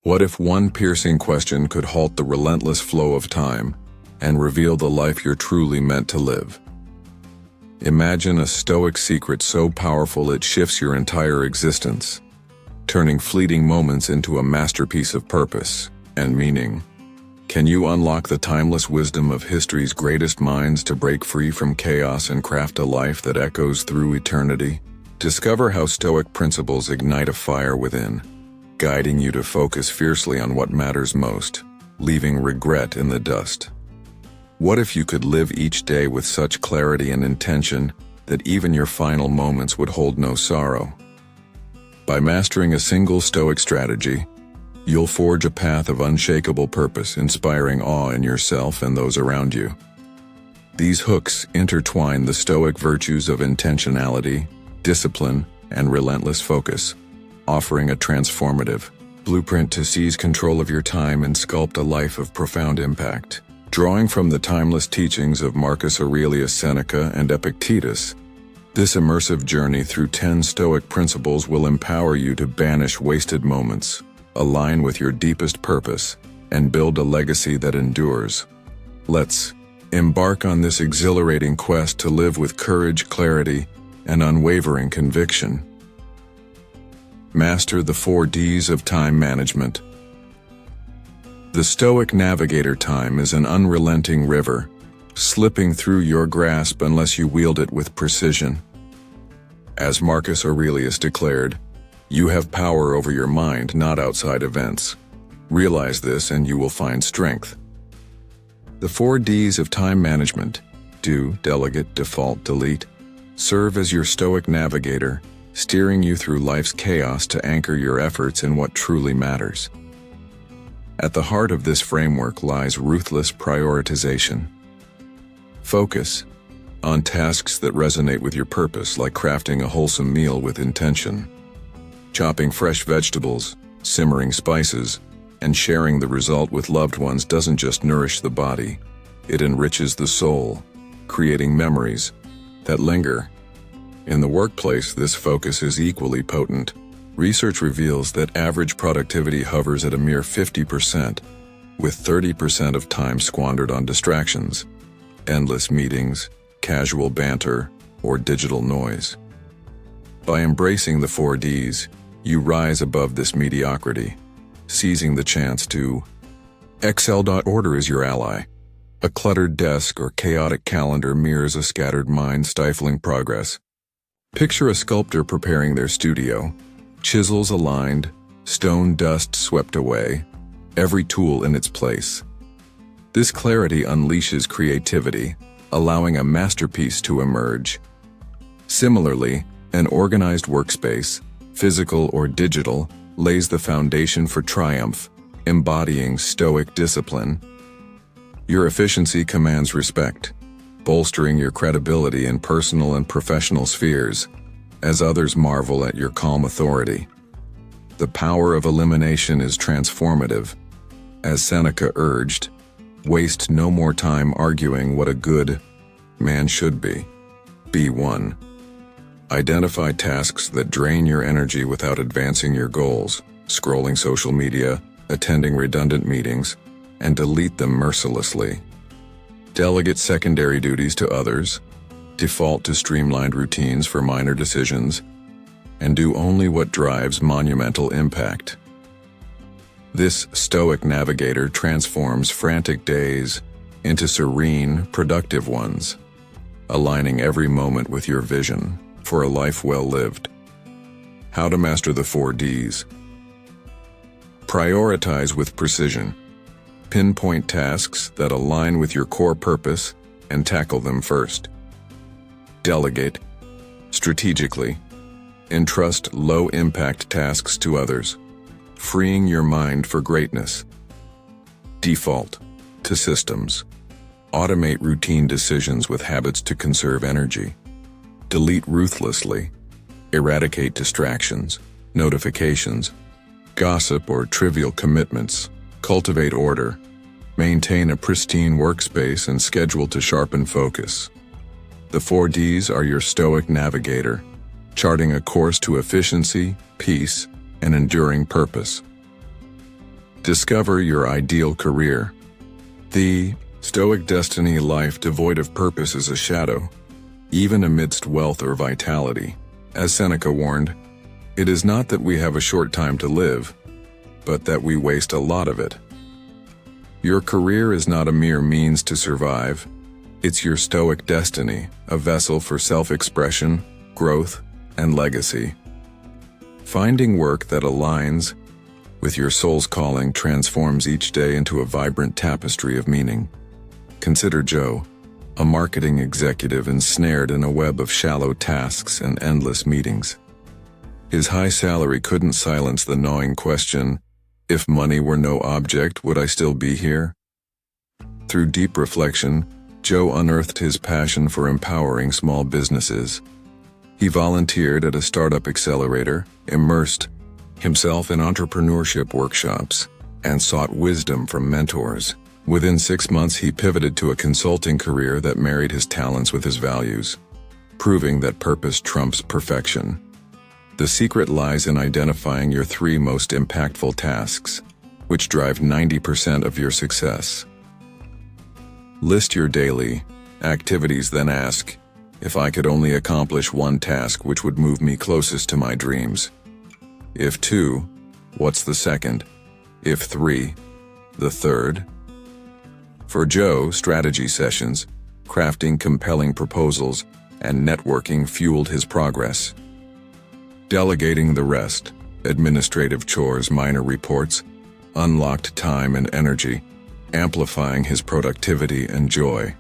What if one piercing question could halt the relentless flow of time and reveal the life you're truly meant to live? Imagine a Stoic secret so powerful it shifts your entire existence, turning fleeting moments into a masterpiece of purpose and meaning. Can you unlock the timeless wisdom of history's greatest minds to break free from chaos and craft a life that echoes through eternity? Discover how Stoic principles ignite a fire within, guiding you to focus fiercely on what matters most, leaving regret in the dust. What if you could live each day with such clarity and intention that even your final moments would hold no sorrow? By mastering a single Stoic strategy, you'll forge a path of unshakable purpose, inspiring awe in yourself and those around you. These hooks intertwine the Stoic virtues of intentionality, discipline, and relentless focus, offering a transformative blueprint to seize control of your time and sculpt a life of profound impact. Drawing from the timeless teachings of Marcus Aurelius Seneca and Epictetus, this immersive journey through 10 Stoic principles will empower you to banish wasted moments, align with your deepest purpose, and build a legacy that endures. Let's embark on this exhilarating quest to live with courage, clarity, and unwavering conviction. Master the 4 Ds of time management. The Stoic navigator time is an unrelenting river, slipping through your grasp unless you wield it with precision. As Marcus Aurelius declared, you have power over your mind, not outside events. Realize this and you will find strength. The 4 Ds of time management, do, delegate, default, delete, serve as your Stoic navigator, steering you through life's chaos to anchor your efforts in what truly matters. At the heart of this framework lies ruthless prioritization. Focus on tasks that resonate with your purpose, like crafting a wholesome meal with intention, chopping fresh vegetables, simmering spices, and sharing the result with loved ones doesn't just nourish the body, it enriches the soul, creating memories that linger. In the workplace, this focus is equally potent. Research reveals that average productivity hovers at a mere 50%, with 30% of time squandered on distractions, endless meetings, casual banter, or digital noise. By embracing the 4 Ds, you rise above this mediocrity, seizing the chance to excel. Order is your ally. A cluttered desk or chaotic calendar mirrors a scattered mind, stifling progress. Picture a sculptor preparing their studio, chisels aligned, stone dust swept away, every tool in its place. This clarity unleashes creativity, allowing a masterpiece to emerge. Similarly, an organized workspace, physical or digital, lays the foundation for triumph, embodying Stoic discipline. Your efficiency commands respect, bolstering your credibility in personal and professional spheres, as others marvel at your calm authority. The power of elimination is transformative. As Seneca urged, waste no more time arguing what a good man should be. Be one. Identify tasks that drain your energy without advancing your goals, scrolling social media, attending redundant meetings, and delete them mercilessly. Delegate secondary duties to others, default to streamlined routines for minor decisions, and do only what drives monumental impact. This Stoic navigator transforms frantic days into serene, productive ones, aligning every moment with your vision for a life well lived. How to master the 4 Ds. Prioritize with precision. Pinpoint tasks that align with your core purpose and tackle them first. Delegate strategically. Entrust low-impact tasks to others, freeing your mind for greatness. Default to systems. Automate routine decisions with habits to conserve energy. Delete ruthlessly. Eradicate distractions, notifications, gossip, or trivial commitments. Cultivate order. Maintain a pristine workspace and schedule to sharpen focus. The 4 Ds are your Stoic navigator, charting a course to efficiency, peace, and enduring purpose. Discover your ideal career. The Stoic destiny life devoid of purpose is a shadow, even amidst wealth or vitality. As Seneca warned, it is not that we have a short time to live, but that we waste a lot of it. Your career is not a mere means to survive. It's your Stoic destiny, a vessel for self-expression, growth, and legacy. Finding work that aligns with your soul's calling transforms each day into a vibrant tapestry of meaning. Consider Joe, a marketing executive ensnared in a web of shallow tasks and endless meetings. His high salary couldn't silence the gnawing question, if money were no object, would I still be here? Through deep reflection, Joe unearthed his passion for empowering small businesses. He volunteered at a startup accelerator, immersed himself in entrepreneurship workshops, and sought wisdom from mentors. Within 6 months, he pivoted to a consulting career that married his talents with his values, proving that purpose trumps perfection. The secret lies in identifying your 3 most impactful tasks, which drive 90% of your success. List your daily activities, then ask, if I could only accomplish 1 task, which would move me closest to my dreams? If 2, what's the 2nd? If 3, the 3rd? For Joe, strategy sessions, crafting compelling proposals, and networking fueled his progress. Delegating the rest, administrative chores, minor reports, unlocked time and energy, amplifying his productivity and joy.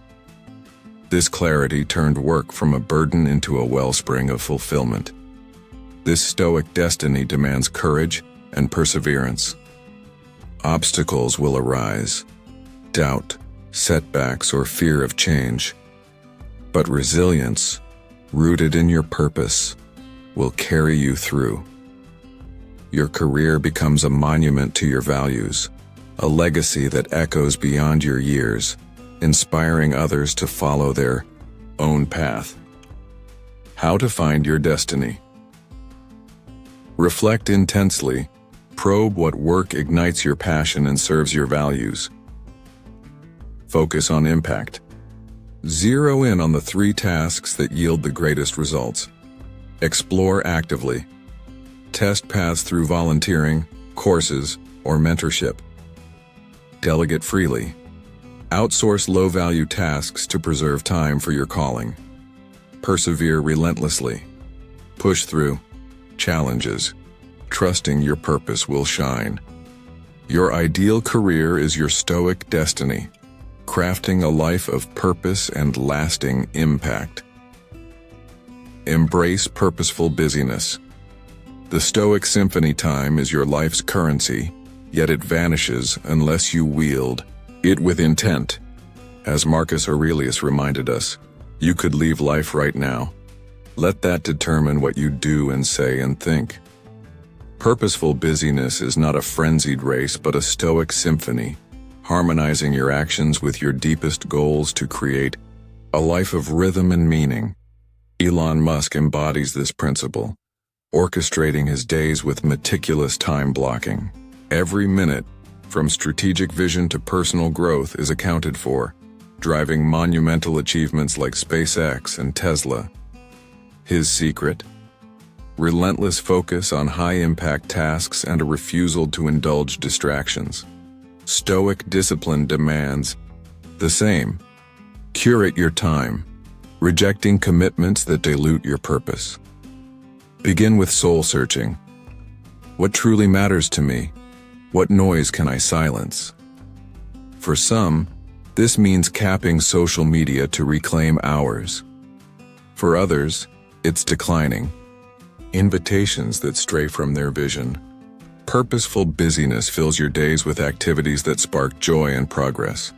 This clarity turned work from a burden into a wellspring of fulfillment. This Stoic destiny demands courage and perseverance. Obstacles will arise, doubt, setbacks, or fear of change. But resilience, rooted in your purpose, will carry you through. Your career becomes a monument to your values, a legacy that echoes beyond your years, inspiring others to follow their own path. How to find your destiny. Reflect intensely. Probe what work ignites your passion and serves your values. Focus on impact. Zero in on the 3 tasks that yield the greatest results. Explore actively. Test paths through volunteering, courses, or mentorship. Delegate freely. Outsource low-value tasks to preserve time for your calling. Persevere relentlessly. Push through challenges, trusting your purpose will shine. Your ideal career is your Stoic destiny, crafting a life of purpose and lasting impact. Embrace purposeful busyness. The Stoic symphony time is your life's currency, yet it vanishes unless you wield it with intent. As Marcus Aurelius reminded us, you could leave life right now. Let that determine what you do and say and think. Purposeful busyness is not a frenzied race, but a Stoic symphony, harmonizing your actions with your deepest goals to create a life of rhythm and meaning. Elon Musk embodies this principle, orchestrating his days with meticulous time blocking. Every minute, from strategic vision to personal growth, is accounted for, driving monumental achievements like SpaceX and Tesla. His secret? Relentless focus on high-impact tasks and a refusal to indulge distractions. Stoic discipline demands the same. Curate your time, rejecting commitments that dilute your purpose. Begin with soul-searching. What truly matters to me? What noise can I silence? For some, this means capping social media to reclaim hours. For others, it's declining invitations that stray from their vision. Purposeful busyness fills your days with activities that spark joy and progress.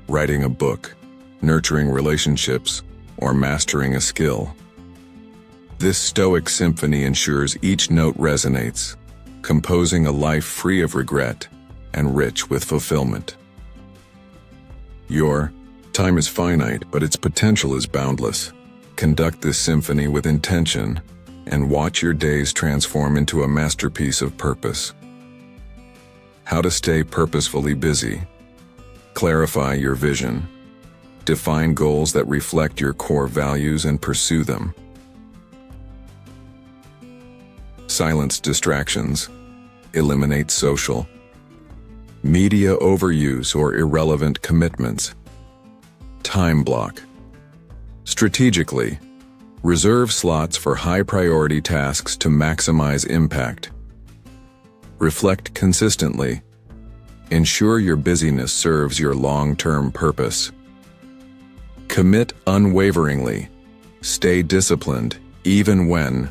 Writing a book, nurturing relationships, or mastering a skill. This Stoic symphony ensures each note resonates, composing a life free of regret and rich with fulfillment. Your time is finite, but its potential is boundless. Conduct this symphony with intention and watch your days transform into a masterpiece of purpose. How to stay purposefully busy. Clarify your vision. Define goals that reflect your core values and pursue them. Silence distractions. Eliminate social media overuse or irrelevant commitments. Time block. Strategically, reserve slots for high-priority tasks to maximize impact. Reflect consistently. Ensure your busyness serves your long-term purpose. Commit unwaveringly. Stay disciplined, even when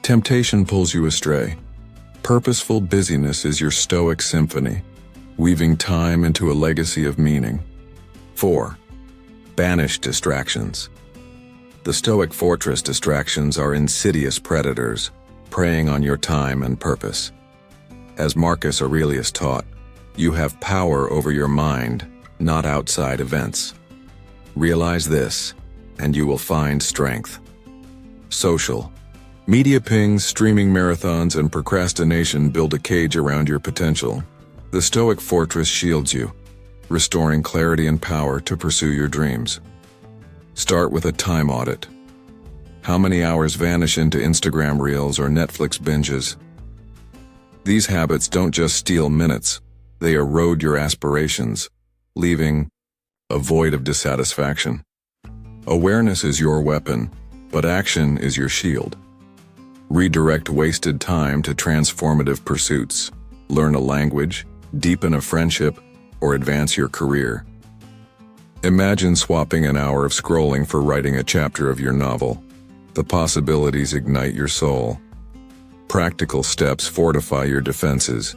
temptation pulls you astray. Purposeful busyness is your Stoic symphony, weaving time into a legacy of meaning. 4. Banish distractions. The Stoic fortress distractions are insidious predators, preying on your time and purpose. As Marcus Aurelius taught, you have power over your mind, not outside events. Realize this, and you will find strength. Social. Media pings, streaming marathons, and procrastination build a cage around your potential. The Stoic fortress shields you, restoring clarity and power to pursue your dreams. Start with a time audit. How many hours vanish into Instagram reels or Netflix binges? These habits don't just steal minutes, they erode your aspirations, leaving a void of dissatisfaction. Awareness is your weapon, but action is your shield. Redirect wasted time to transformative pursuits. Learn a language, deepen a friendship, or advance your career. Imagine swapping an hour of scrolling for writing a chapter of your novel. The possibilities ignite your soul. Practical steps fortify your defenses.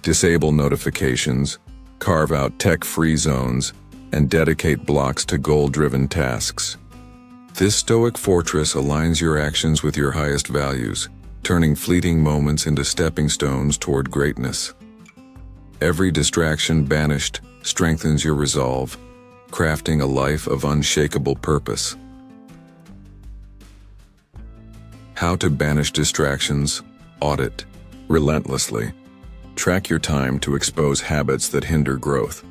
Disable notifications, carve out tech-free zones, and dedicate blocks to goal-driven tasks. This Stoic fortress aligns your actions with your highest values, turning fleeting moments into stepping stones toward greatness. Every distraction banished strengthens your resolve, crafting a life of unshakable purpose. How to banish distractions. Audit relentlessly. Track your time to expose habits that hinder growth.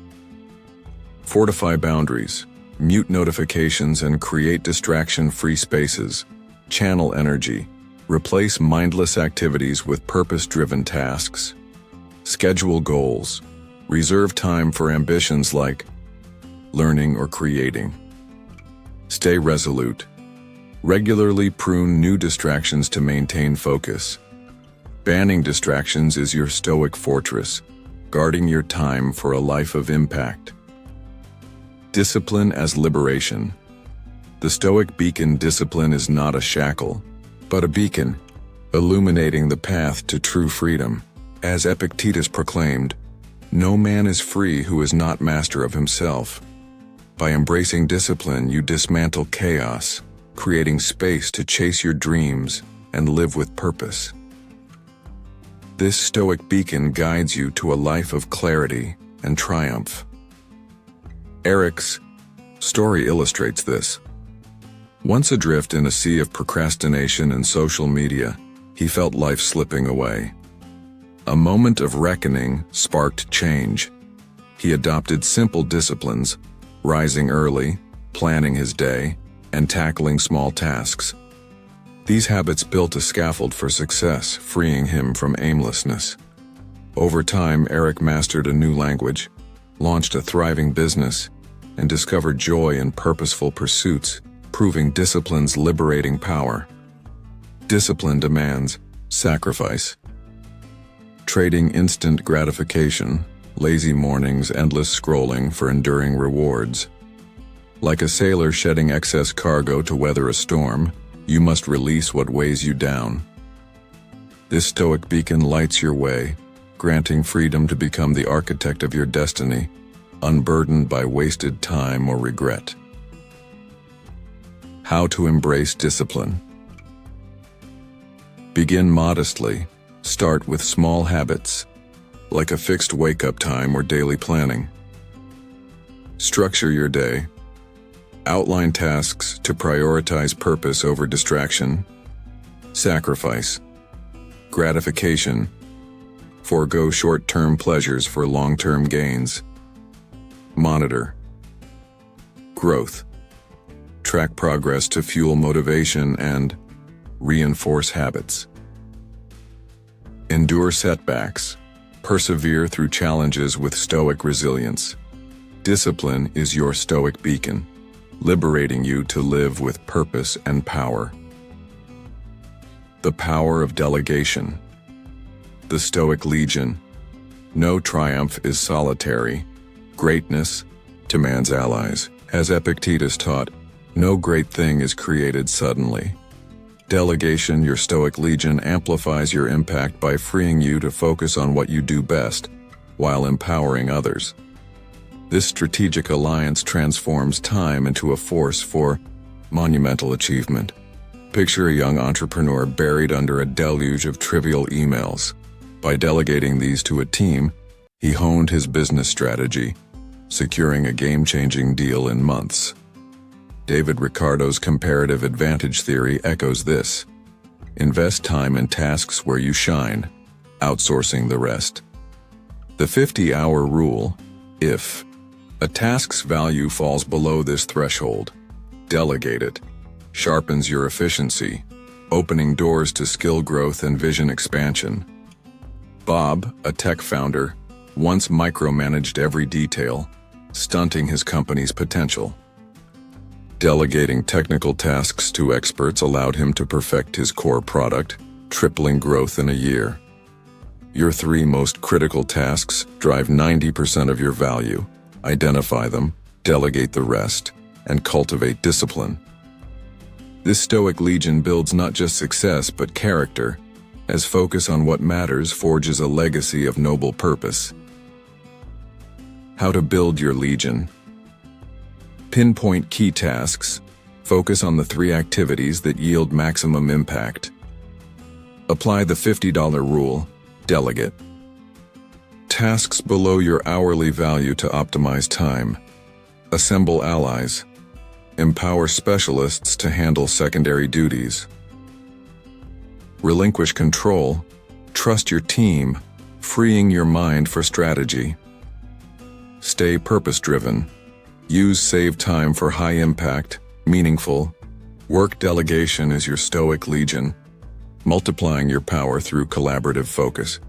Fortify boundaries. Mute notifications and create distraction-free spaces. Channel energy. Replace mindless activities with purpose-driven tasks. Schedule goals. Reserve time for ambitions like learning or creating. Stay resolute. Regularly prune new distractions to maintain focus. Banning distractions is your Stoic fortress, guarding your time for a life of impact. Discipline as liberation. The Stoic beacon discipline is not a shackle, but a beacon, illuminating the path to true freedom. As Epictetus proclaimed, "No man is free who is not master of himself." By embracing discipline, you dismantle chaos, creating space to chase your dreams and live with purpose. This Stoic beacon guides you to a life of clarity and triumph. Eric's story illustrates this. Once adrift in a sea of procrastination and social media, he felt life slipping away. A moment of reckoning sparked change. He adopted simple disciplines, rising early, planning his day, and tackling small tasks. These habits built a scaffold for success, freeing him from aimlessness. Over time, Eric mastered a new language, launched a thriving business, and discovered joy in purposeful pursuits, proving discipline's liberating power. Discipline demands sacrifice. Trading instant gratification, lazy mornings, endless scrolling for enduring rewards. Like a sailor shedding excess cargo to weather a storm, you must release what weighs you down. This Stoic beacon lights your way, granting freedom to become the architect of your destiny, unburdened by wasted time or regret. How to embrace discipline. Begin modestly. Start with small habits, like a fixed wake-up time or daily planning. Structure your day. Outline tasks to prioritize purpose over distraction. Sacrifice. Gratification. Forego short-term pleasures for long-term gains. Monitor growth. Track progress to fuel motivation and reinforce habits. Endure setbacks. Persevere through challenges with stoic resilience. Discipline is your stoic beacon, liberating you to live with purpose and power. The power of delegation. The Stoic Legion. No triumph is solitary. Greatness demands allies. As Epictetus taught, no great thing is created suddenly. Delegation, your Stoic Legion, amplifies your impact by freeing you to focus on what you do best, while empowering others. This strategic alliance transforms time into a force for monumental achievement. Picture a young entrepreneur buried under a deluge of trivial emails. By delegating these to a team, he honed his business strategy, securing a game-changing deal in months. David Ricardo's comparative advantage theory echoes this. Invest time in tasks where you shine, outsourcing the rest. The 50-hour rule: if a task's value falls below this threshold, delegate it. Sharpens your efficiency, opening doors to skill growth and vision expansion. Bob, a tech founder, once micromanaged every detail, stunting his company's potential. Delegating technical tasks to experts allowed him to perfect his core product, tripling growth in a year. Your 3 most critical tasks drive 90% of your value. Identify them, delegate the rest, and cultivate discipline. This Stoic Legion builds not just success but character, as focus on what matters forges a legacy of noble purpose. How to build your Legion. Pinpoint key tasks. Focus on the 3 activities that yield maximum impact. Apply the $50 rule. Delegate tasks below your hourly value to optimize time. Assemble allies. Empower specialists to handle secondary duties. Relinquish control. Trust your team, freeing your mind for strategy. Stay purpose-driven. Use saved time for high-impact, meaningful work. Delegation is your Stoic Legion, multiplying your power through collaborative focus.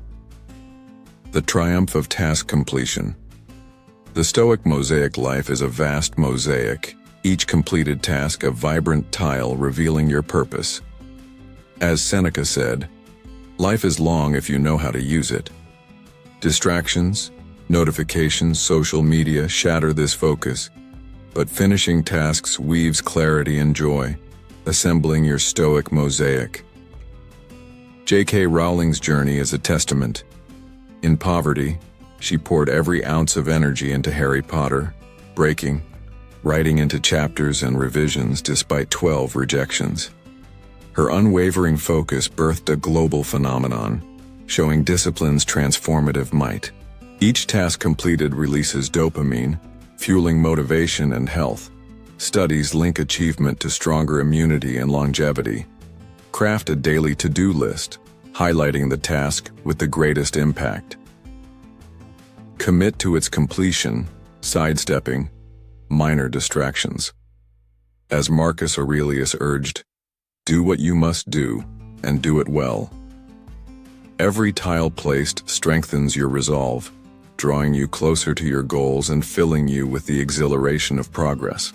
The triumph of task completion. The Stoic mosaic life is a vast mosaic, each completed task a vibrant tile revealing your purpose. As Seneca said, life is long if you know how to use it. Distractions, notifications, social media shatter this focus, but finishing tasks weaves clarity and joy, assembling your Stoic mosaic. J.K. Rowling's journey is a testament. In poverty, she poured every ounce of energy into Harry Potter, writing into chapters and revisions despite 12 rejections. Her unwavering focus birthed a global phenomenon, showing discipline's transformative might. Each task completed releases dopamine, fueling motivation and health. Studies link achievement to stronger immunity and longevity. Craft a daily to-do list, highlighting the task with the greatest impact. Commit to its completion, sidestepping minor distractions. As Marcus Aurelius urged, do what you must do, and do it well. Every tile placed strengthens your resolve, drawing you closer to your goals and filling you with the exhilaration of progress.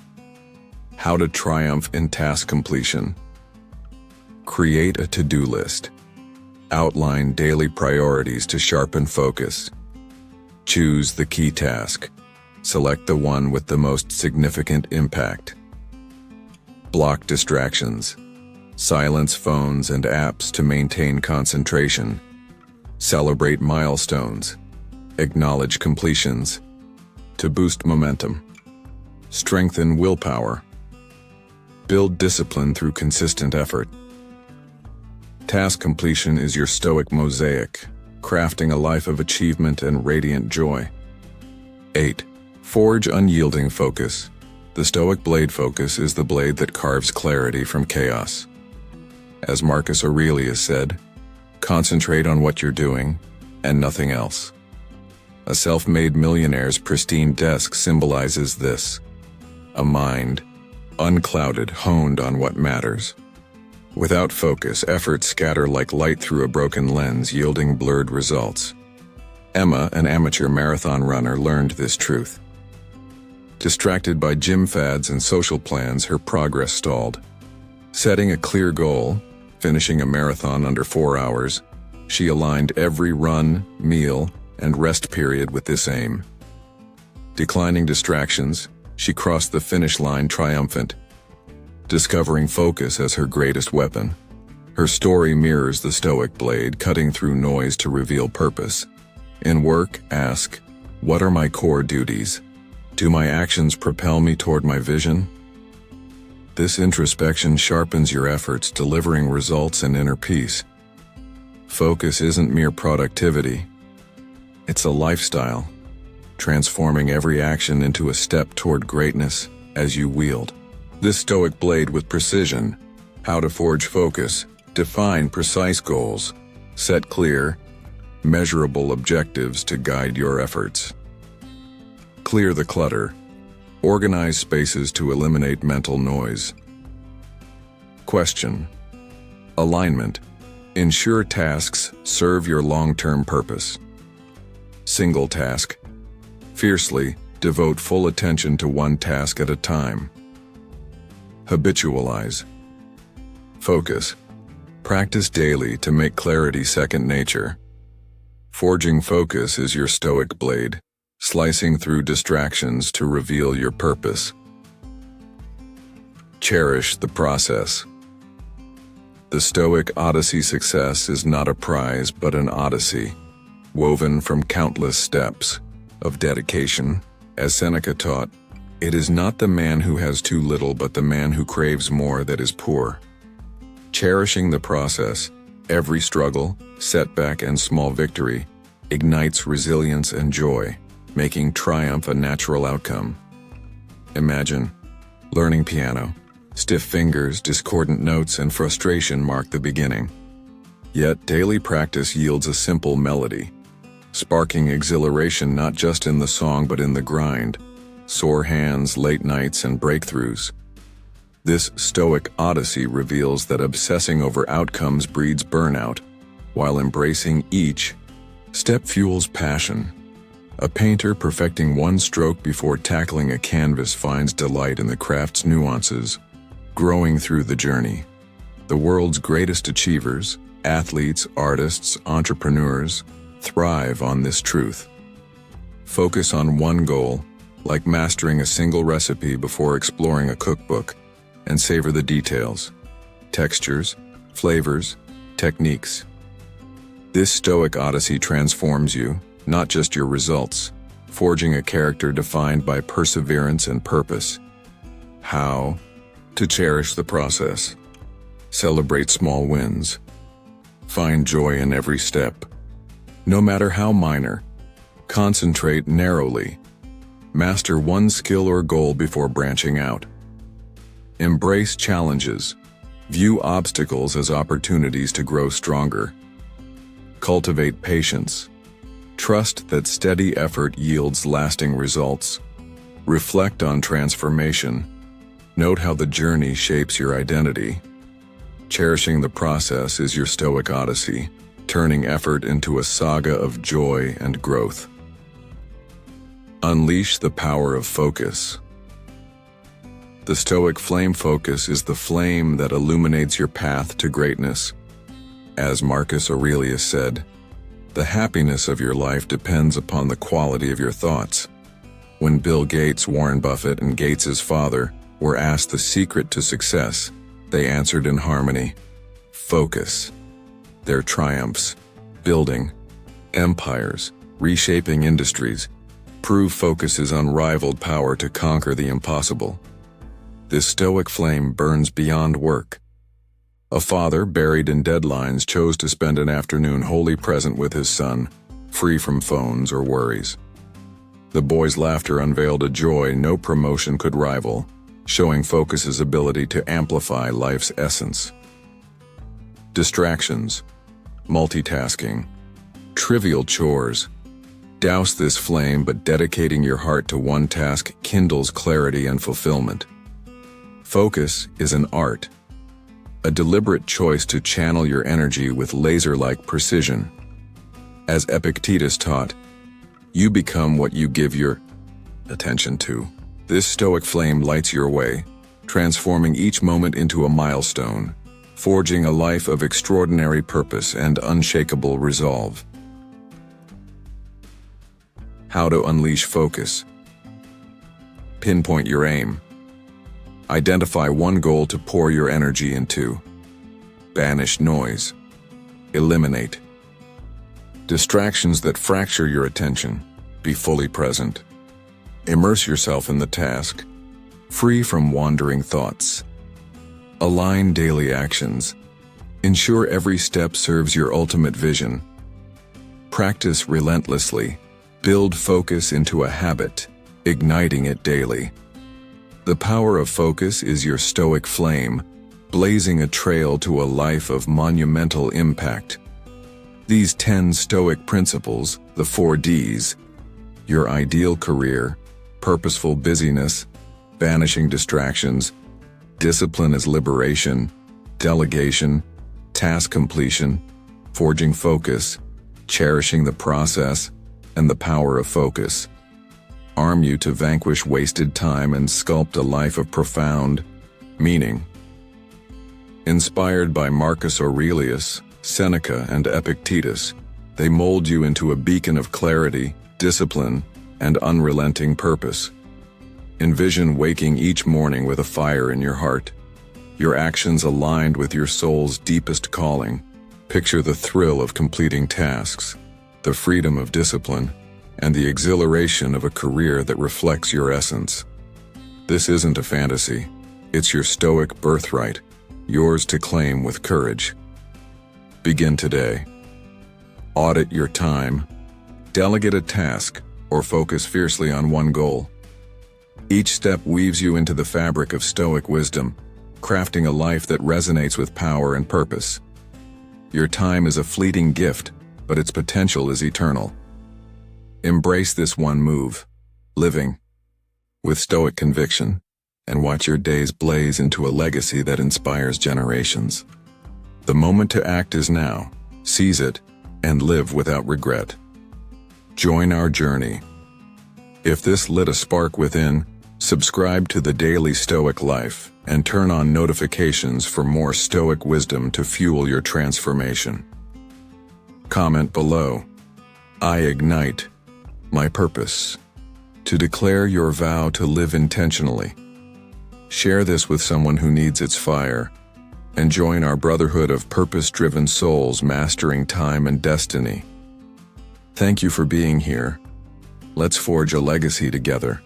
How to triumph in task completion. Create a to-do list. Outline daily priorities to sharpen focus. Choose the key task. Select the one with the most significant impact. Block distractions. Silence phones and apps to maintain concentration. Celebrate milestones. Acknowledge completions. To boost momentum. Strengthen willpower. Build discipline through consistent effort. Task completion is your Stoic mosaic, crafting a life of achievement and radiant joy. 8. Forge unyielding focus. The Stoic blade focus is the blade that carves clarity from chaos. As Marcus Aurelius said, concentrate on what you're doing, and nothing else. A self-made millionaire's pristine desk symbolizes this. A mind, unclouded, honed on what matters. Without focus, efforts scatter like light through a broken lens, yielding blurred results. Emma, an amateur marathon runner, learned this truth. Distracted by gym fads and social plans, her progress stalled. Setting a clear goal, finishing a marathon under 4 hours, she aligned every run, meal, and rest period with this aim. Declining distractions, she crossed the finish line triumphant, discovering focus as her greatest weapon. Her story mirrors the Stoic blade, cutting through noise to reveal purpose. In work, ask, what are my core duties? Do my actions propel me toward my vision? This introspection sharpens your efforts, delivering results and inner peace. Focus isn't mere productivity. It's a lifestyle, transforming every action into a step toward greatness as you wield this Stoic blade with precision. How to forge focus: define precise goals, set clear, measurable objectives to guide your efforts. Clear the clutter, organize spaces to eliminate mental noise. Question: alignment: ensure tasks serve your long-term purpose. Single task: fiercely devote full attention to one task at a time. Habitualize: focus. Practice daily to make clarity second nature. Forging focus is your Stoic blade, slicing through distractions to reveal your purpose. Cherish the process. The Stoic Odyssey success is not a prize but an odyssey, woven from countless steps of dedication. As Seneca taught, it is not the man who has too little but the man who craves more that is poor. Cherishing the process, every struggle, setback, and small victory ignites resilience and joy, making triumph a natural outcome. Imagine learning piano. Stiff fingers, discordant notes, and frustration mark the beginning. Yet daily practice yields a simple melody, sparking exhilaration not just in the song but in the grind, sore hands, late nights, and breakthroughs. This Stoic odyssey reveals that obsessing over outcomes breeds burnout, while embracing each step fuels passion. A painter perfecting one stroke before tackling a canvas finds delight in the craft's nuances, growing through the journey. The world's greatest achievers, athletes, artists, entrepreneurs, thrive on this truth. Focus on one goal, like mastering a single recipe before exploring a cookbook, and savor the details, textures, flavors, techniques. This Stoic odyssey transforms you, not just your results, forging a character defined by perseverance and purpose. How? To cherish the process. Celebrate small wins. Find joy in every step, no matter how minor. Concentrate narrowly. Master one skill or goal before branching out. Embrace challenges. View obstacles as opportunities to grow stronger. Cultivate patience. Trust that steady effort yields lasting results. Reflect on transformation. Note how the journey shapes your identity. Cherishing the process is your Stoic odyssey, turning effort into a saga of joy and growth. Unleash the power of focus. The Stoic flame focus is the flame that illuminates your path to greatness. As Marcus Aurelius said, the happiness of your life depends upon the quality of your thoughts. When Bill Gates, Warren Buffett, and Gates's father were asked the secret to success, they answered in harmony: focus. Their triumphs, building empires, reshaping industries, prove focus's unrivaled power to conquer the impossible. This Stoic flame burns beyond work. A father, buried in deadlines, chose to spend an afternoon wholly present with his son, free from phones or worries. The boy's laughter unveiled a joy no promotion could rival, showing focus's ability to amplify life's essence. Distractions, multitasking, trivial chores. Douse this flame, but dedicating your heart to one task kindles clarity and fulfillment. Focus is an art, a deliberate choice to channel your energy with laser-like precision. As Epictetus taught, you become what you give your attention to. This Stoic flame lights your way, transforming each moment into a milestone, forging a life of extraordinary purpose and unshakable resolve. How to unleash focus. Pinpoint your aim. Identify one goal to pour your energy into. Banish noise. Eliminate distractions that fracture your attention. Be fully present. Immerse yourself in the task, free from wandering thoughts. Align daily actions. Ensure every step serves your ultimate vision. Practice relentlessly. Build focus into a habit, igniting it daily. The power of focus is your Stoic flame, blazing a trail to a life of monumental impact. These 10 Stoic principles, the 4 Ds, your ideal career, purposeful busyness, banishing distractions, discipline as liberation, delegation, task completion, forging focus, cherishing the process, and the power of focus, arm you to vanquish wasted time and sculpt a life of profound meaning. Inspired by Marcus Aurelius, Seneca, and Epictetus, they mold you into a beacon of clarity, discipline, and unrelenting purpose. Envision waking each morning with a fire in your heart, your actions aligned with your soul's deepest calling. Picture the thrill of completing tasks, the freedom of discipline, and the exhilaration of a career that reflects your essence. This isn't a fantasy, it's your Stoic birthright, yours to claim with courage. Begin today. Audit your time, delegate a task, or focus fiercely on one goal. Each step weaves you into the fabric of Stoic wisdom, crafting a life that resonates with power and purpose. Your time is a fleeting gift, but its potential is eternal. Embrace this one move, living with Stoic conviction, and watch your days blaze into a legacy that inspires generations. The moment to act is now. Seize it and live without regret. Join our journey. If this lit a spark within, subscribe to the Daily Stoic Life and turn on notifications for more Stoic wisdom to fuel your transformation. Comment below. I ignite my purpose. To declare your vow to live intentionally. Share this with someone who needs its fire, and join our brotherhood of purpose-driven souls mastering time and destiny. Thank you for being here. Let's forge a legacy together.